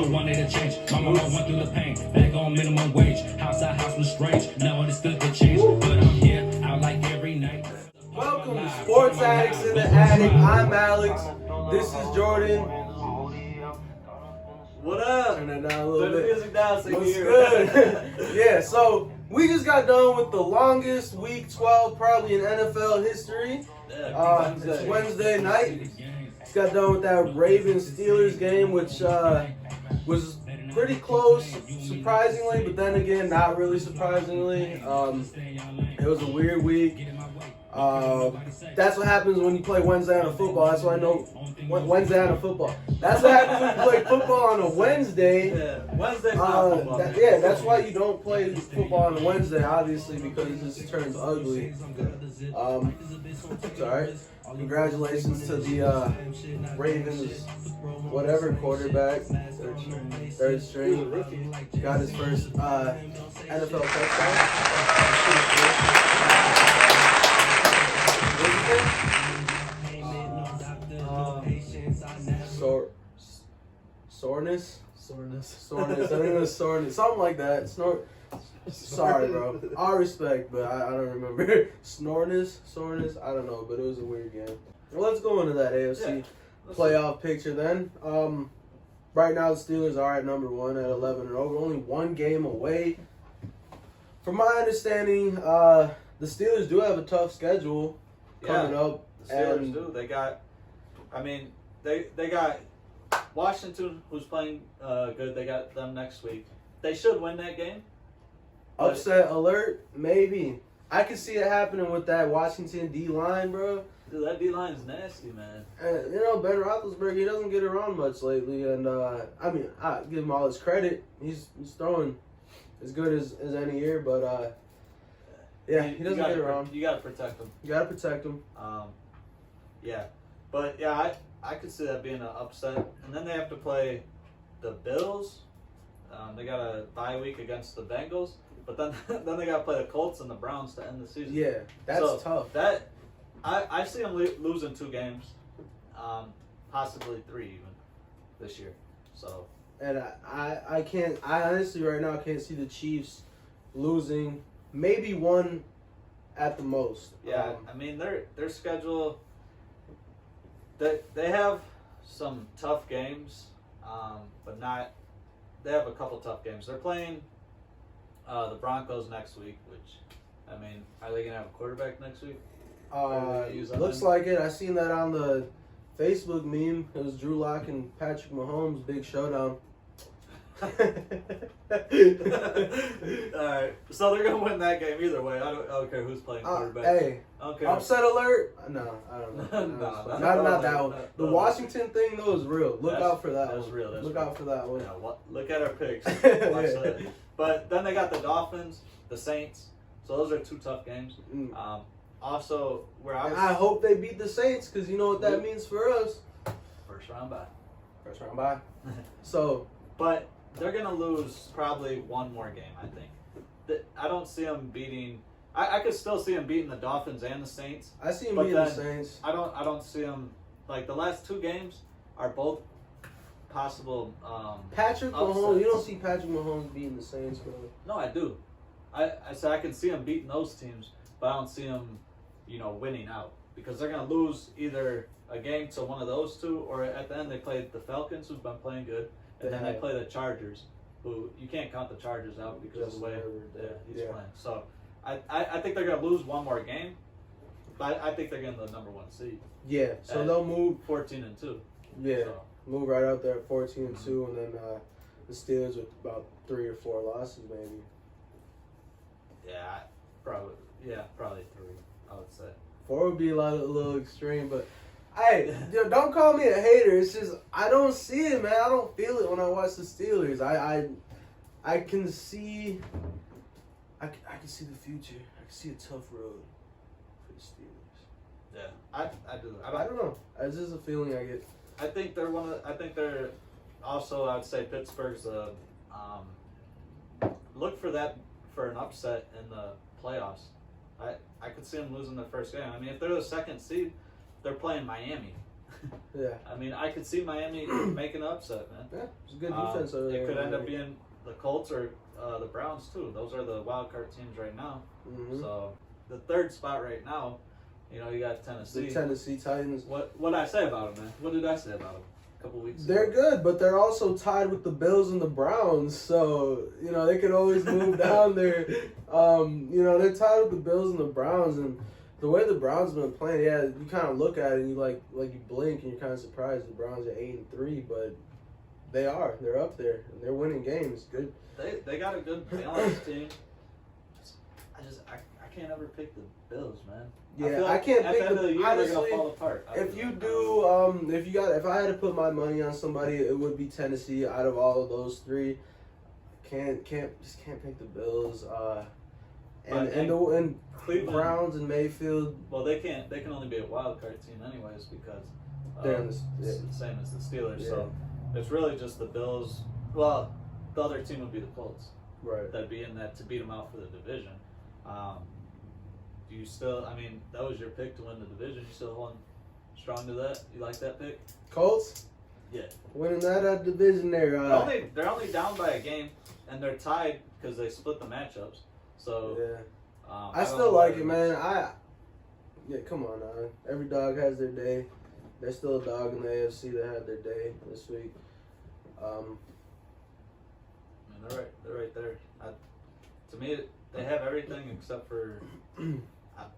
wanted to change. My mama went through the pain. Back on minimum wage. House was strange. Never understood the change. But I'm here, out like every night. Welcome to Sports Addicts in the Attic. I'm Alex. This is Jordan. What up? Turn that down a little Turn the bit. music down so you What's hear good? Yeah, so we just got done with the longest week 12 probably in NFL history. It's Wednesday night. Just got done with that Ravens-Steelers game, which was pretty close, surprisingly, but then again, not really surprisingly. It was a weird week. That's what happens when you play Wednesday on a football. That's why I know Wednesday on a football. That's what happens when you play football on a Wednesday. Yeah, Wednesday's not football. That's why you don't play football on a Wednesday, obviously, because it just turns ugly. It's alright. Congratulations to the Ravens, whatever quarterback, third string, got his first NFL touchdown. Soreness. I think it was soreness, something like that. Sorry, bro. All respect, but I don't remember. Soreness. I don't know, but it was a weird game. Well, let's go into that AFC Playoff Picture then. Right now, the Steelers are at number 1 at 11-0. We're only one game away. From my understanding, the Steelers do have a tough schedule coming up. The Steelers do. They got Washington, who's playing good. They got them next week. They should win that game. Upset alert? Maybe. I can see it happening with that Washington D-line, bro. Dude, that D-line is nasty, man. And, Ben Roethlisberger, he doesn't get around much lately. And, I give him all his credit. He's throwing as good as any year. But, he doesn't get around. You got to protect him. You got to protect him. But, I could see that being an upset. And then they have to play the Bills. They got a bye week against the Bengals. But then they got to play the Colts and the Browns to end the season. Yeah, that's tough. I see them losing 2 games, possibly 3 even this year. So. And I honestly right now can't see the Chiefs losing, maybe 1 at the most. Yeah, their schedule. They have some tough games, but not. They have a couple tough games. They're playing the Broncos next week, which, are they going to have a quarterback next week? Looks like it. I seen that on the Facebook meme. It was Drew Lock and Patrick Mahomes' big showdown. All right, so they're gonna win that game either way. I don't care who's playing quarterback. Hey, okay. Upset alert? No, I don't know. Not that one. The Washington thing though is real. Look out for that one. That's real. Look out for that one. Yeah, look at our picks. Watch that. But then they got the Dolphins, the Saints. So those are 2 tough games. Also, I hope they beat the Saints because you know what that means for us. First round bye. So, but they're gonna lose probably 1 more game. I think. I don't see them beating. I could still see them beating the Dolphins and the Saints. I see them beating the Saints. I don't see them like the last 2 games are both possible. Patrick Mahomes. You don't see Patrick Mahomes beating the Saints, bro. No, I do. I can see them beating those teams, but I don't see them, winning out because they're gonna lose either a game to one of those 2, or at the end they play the Falcons, who've been playing good, and then they play the Chargers, who you can't count the Chargers out because of the way he's playing. So I think they're gonna lose 1 more game, but I think they're getting the number 1 seed. Yeah, so they'll move 14-2. Yeah, move right out there at 14-2, and then the Steelers with about 3 or 4 losses, maybe. Yeah, probably 3. I would say 4 would be a little extreme, but hey, don't call me a hater. It's just I don't see it, man. I don't feel it when I watch the Steelers. I can see I can see the future. I can see a tough road for the Steelers. Yeah, I do. I don't know. It's just a feeling I get. I think they're also. I'd say Pittsburgh's look for an upset in the playoffs. I could see them losing their first game. If they're the 2nd seed, they're playing Miami. Yeah. I mean, I could see Miami making an upset, man. Yeah, it's a good defense over there. It could end up being the Colts or the Browns too. Those are the wild card teams right now. Mm-hmm. So the third spot right now, you know, you got Tennessee. The Tennessee Titans. What did I say about them, man? What did I say about them a couple weeks ago? They're good, but they're also tied with the Bills and the Browns. So, you know, they could always move down there. You know, they're tied with the Bills and the Browns. And the way the Browns have been playing, yeah, you kind of look at it and you like you blink and you're kind of surprised the Browns are 8-3, but they're up there and they're winning games. Good. They got a good balanced team. I can't ever pick the Bills, man. Yeah, I can't at pick the end of the year they're honestly, gonna fall apart. If you do, if I had to put my money on somebody, it would be Tennessee. Out of all of those three, can't pick the Bills. And Cleveland, Browns and Mayfield. Well, they can only be a wild card team anyways because They're in it's the same as the Steelers. Yeah. So it's really just the Bills. Well, the other team would be the Colts. Right. That'd be in that to beat them out for the division. Do you still? I mean, that was your pick to win the division. You still hold strong to that? You like that pick? Colts. Yeah. Winning that division there. They're only down by a game, and they're tied because they split the matchups. So yeah. I I still like it, man. Come on now. Every dog has their day. There's still a dog in the AFC that had their day this week. I mean, they're right there. To me, they have everything except for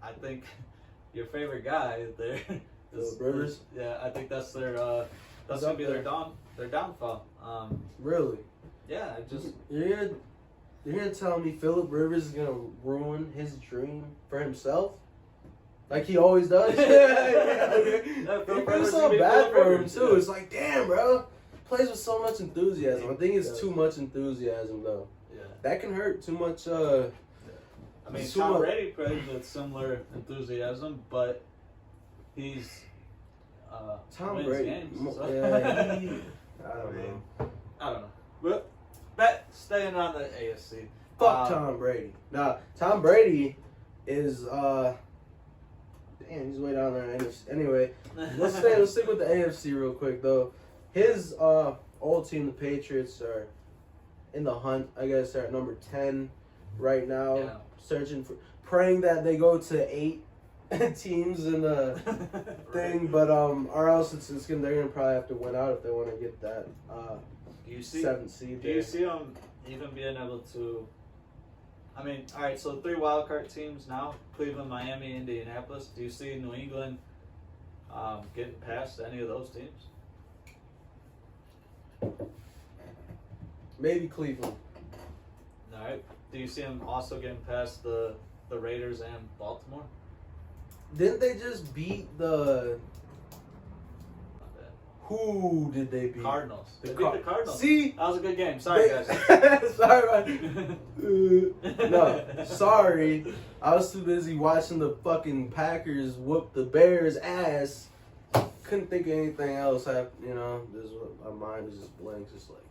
I think your favorite guy there is Rivers. Yeah, I think that's their that's gonna be their downfall. Really? Yeah, I just You're gonna tell me Phillip Rivers is gonna ruin his dream for himself? Like he always does? It feels so bad for him too. It's like, damn, bro. Plays with so much enthusiasm. I think it's too much enthusiasm though. Yeah. That can hurt too much. I mean, Tom Brady plays with similar enthusiasm, but he's Tom wins Brady. games, so. I don't know. I don't know. But staying on the AFC. Fuck Tom Brady. Nah, Tom Brady is damn, he's way down there. Anyway, let's stick with the AFC real quick though. His old team, the Patriots, are in the hunt. I guess they're at number 10 right now. Yeah. Searching for, praying that they go to 8 teams in the thing, but or else they're gonna probably have to win out if they want to get that Do you see 7th seed. Do you see them even being able to? I mean, all right. So 3 wild card teams now: Cleveland, Miami, Indianapolis. Do you see New England getting past any of those teams? Maybe Cleveland. All right. Do you see them also getting past the Raiders and Baltimore? Didn't they just beat the? Not bad. Who did they beat? Cardinals. They beat Car- the Cardinals. See? That was a good game. Sorry, guys. Sorry, no, sorry. I was too busy watching the fucking Packers whoop the Bears' ass. Couldn't think of anything else. You know, my mind was just blank, just like,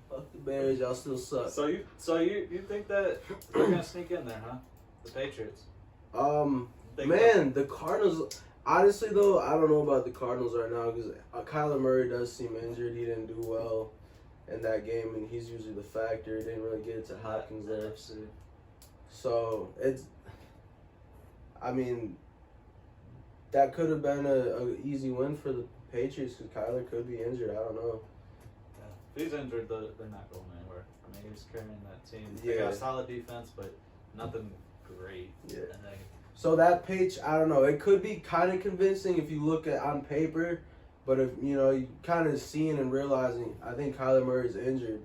fuck the Bears, y'all still suck. So you think that they're gonna sneak in there, huh? The Patriots. Man, the Cardinals. Honestly, though, I don't know about the Cardinals right now because Kyler Murray does seem injured. He didn't do well in that game, and he's usually the factor. He didn't really get it to Hopkins there. So I mean, that could have been a easy win for the Patriots because Kyler could be injured. I don't know. Yeah. If he's injured, they're not going anywhere. I mean, he's carrying that team. Yeah. They got a solid defense, but nothing great. Yeah. And they, So that page, I don't know. It could be kind of convincing if you look at on paper, but if you kind of seeing and realizing, I think Kyler Murray's injured.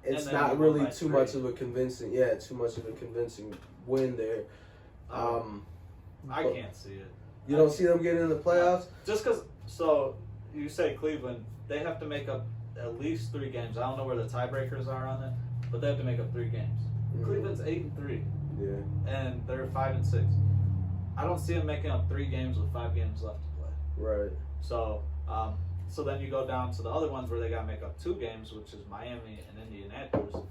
It's not really too much of a convincing. Yeah, too much of a convincing win there. I can't see it. You don't see them getting in the playoffs? Just because. So you say Cleveland, they have to make up at least 3 games. I don't know where the tiebreakers are on it, but they have to make up 3 games. Mm-hmm. Cleveland's 8-3. Yeah. And they're 5-6. I don't see them making up 3 games with 5 games left to play. Right. So, so then you go down to the other ones where they got to make up 2 games, which is Miami and Indianapolis.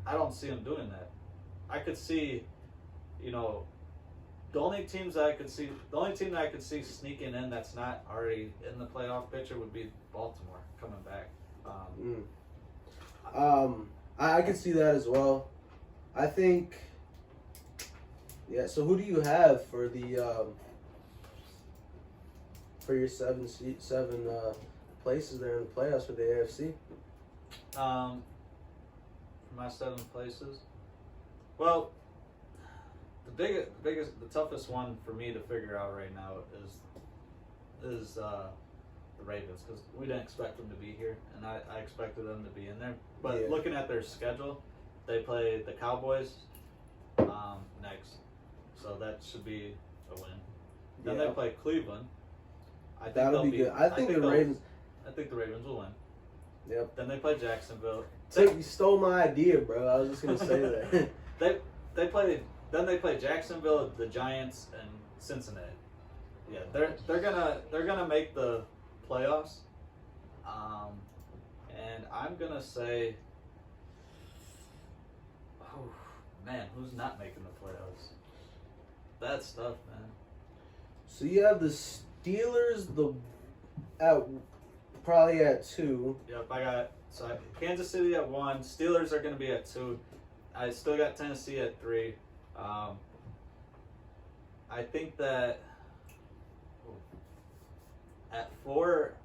I don't see them doing that. I could see, The only team that I could see sneaking in that's not already in the playoff picture would be Baltimore coming back. I can see that as well. I think. Yeah. So who do you have for the for your seven places there in the playoffs for the AFC? For my 7 places, well, the toughest one for me to figure out right now is the Ravens, because we didn't expect them to be here, and I expected them to be in there. But looking at their schedule, they play the Cowboys next, so that should be a win. Then they play Cleveland. That'll be good. I think the Ravens will win. Yep. Then they play Jacksonville. You stole my idea, bro. I was just gonna say that. they play Jacksonville, the Giants, and Cincinnati. Yeah, they're gonna make the playoffs. And I'm gonna say, oh man, who's not making the playoffs? That's tough, man. So you have the Steelers, probably at 2. Yep, I got Kansas City at 1. Steelers are gonna be at 2. I still got Tennessee at 3. I think that at 4,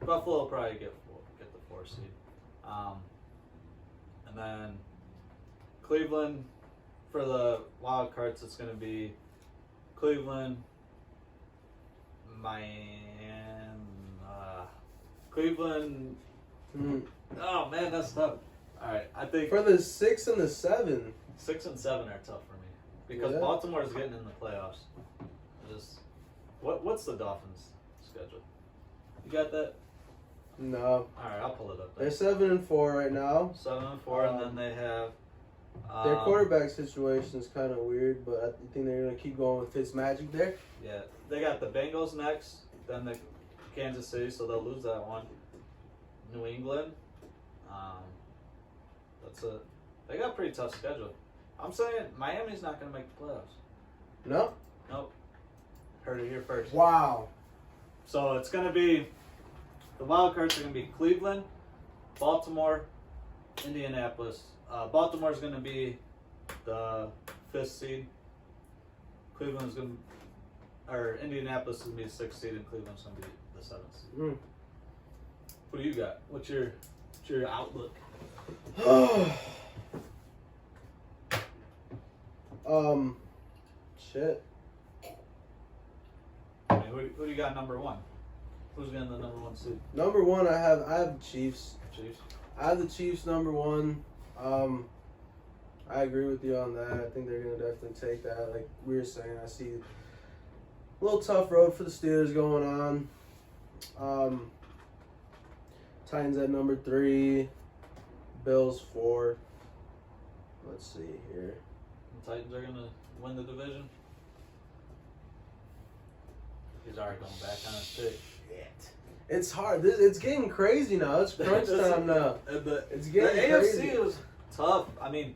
Buffalo will probably get the 4 seed. And then Cleveland, for the wild cards, it's going to be Cleveland, Cleveland. Oh man, that's tough. All right, I think for the 6 and the 7. 6 and 7 are tough for me because Baltimore is getting in the playoffs. What's the Dolphins' schedule? You got that? No. All right, I'll pull it up. They're 7 and 4 right now. 7 and 4, and then they have their quarterback situation is kind of weird, but I think they're gonna keep going with Fitzmagic there. Yeah, they got the Bengals next, then the Kansas City, so they'll lose that one. New England, they got a pretty tough schedule. I'm saying Miami's not gonna make the playoffs. No. Nope. Heard it here first. Wow. So it's gonna be the wild cards are gonna be Cleveland, Baltimore, Indianapolis. Baltimore's gonna be the 5th seed. Indianapolis is gonna be the 6th seed, and Cleveland's gonna be the 7th seed. What do you got? What's your outlook? Shit. I mean, who do you got number 1? Who's getting the number 1 seed? Number 1, I have the Chiefs. Chiefs. I have the Chiefs number 1. I agree with you on that. I think they're gonna definitely take that. Like we were saying, I see a little tough road for the Steelers going on. Titans at number 3, Bills 4. Let's see here. The Titans are gonna win the division. He's already going back on his pick. Shit. It's hard. It's getting crazy now. It's crunch time now. It's getting crazy. The AFC was tough. I mean,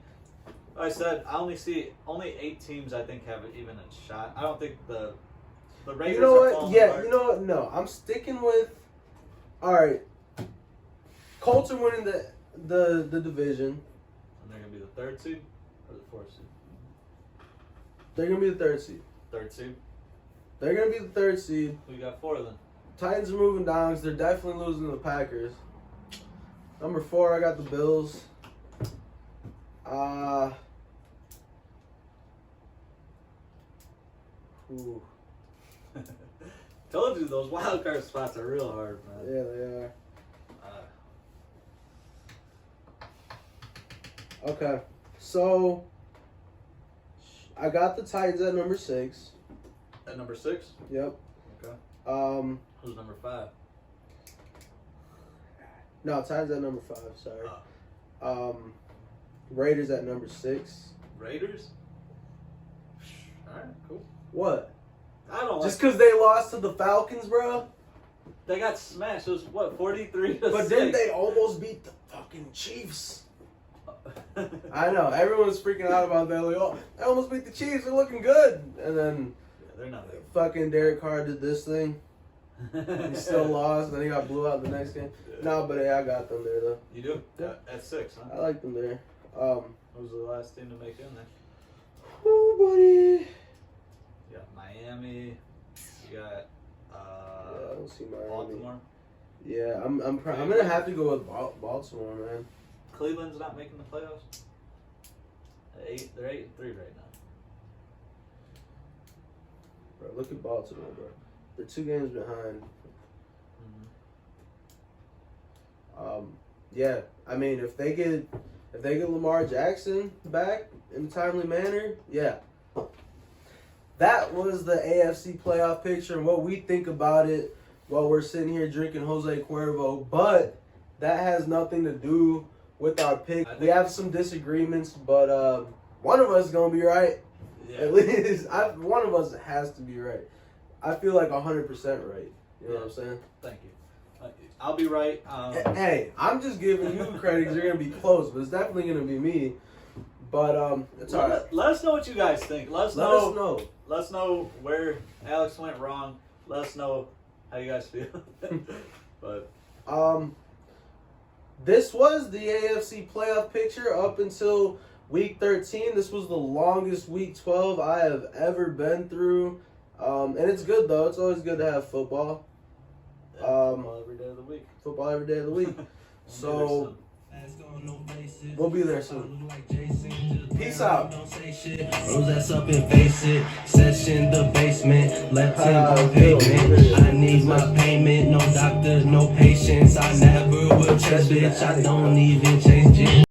like I said, I only see 8 teams I think have even a shot. I don't think the Raiders. You know are what? falling Yeah, apart. you know what? No, I'm sticking with. All right. Colts are winning the division. And they're gonna be the 3rd seed or the 4th seed. They're gonna be the 3rd seed. 3rd seed. They're gonna be the 3rd seed. We got 4 of them. Titans are moving down because they're definitely losing to the Packers. Number 4, I got the Bills. Ooh. Told you those wild card spots are real hard, man. Yeah, they are. Okay, so I got the Titans at number 6. At number 6? Yep. Okay. Who's number 5? No, Titans at number 5. Sorry. Raiders at number 6. Raiders? Alright, cool. What? I don't Just because they lost to the Falcons, bro? They got smashed. It was, 43 to 6? But then they almost beat the fucking Chiefs. I know. Everyone's freaking out about that. Like, oh, they almost beat the Chiefs. They're looking good. And then They're not. fucking Derek Carr did this thing. He still lost. Then he got blew out the next game. No, but yeah, I got them there though. You do? Yeah. At 6, huh? I like them there. Who's the last team to make it in there? Oh, buddy. You got Miami. You got Yeah, I don't see Miami. Baltimore. Yeah, I'm gonna have to go with Baltimore, man. Cleveland's not making the playoffs. They're 8-3 right now. Bro, look at Baltimore, bro. They're 2 games behind. Yeah, I mean, if they get Lamar Jackson back in a timely manner, yeah. That was the AFC playoff picture and what we think about it while we're sitting here drinking Jose Cuervo. But that has nothing to do with our pick. We have some disagreements, but one of us is gonna be right. Yeah. At least one of us has to be right. I feel like 100% right. You know what I'm saying? Thank you. I'll be right. Hey, I'm just giving you credit because you're gonna be close, but it's definitely gonna be me. But it's alright. Let us know what you guys think. Let us know where Alex went wrong. Let us know how you guys feel. But this was the AFC playoff picture up until week 13. This was the longest week 12 I have ever been through. And it's good though. It's always good to have football. football every day of the week. Football every day of the week. So we'll be there soon. Peace out. Rose ass up and face it. Session the basement. Left hand on pavement. I need my payment. No doctor, no patience. I never will change, bitch. I don't even change it.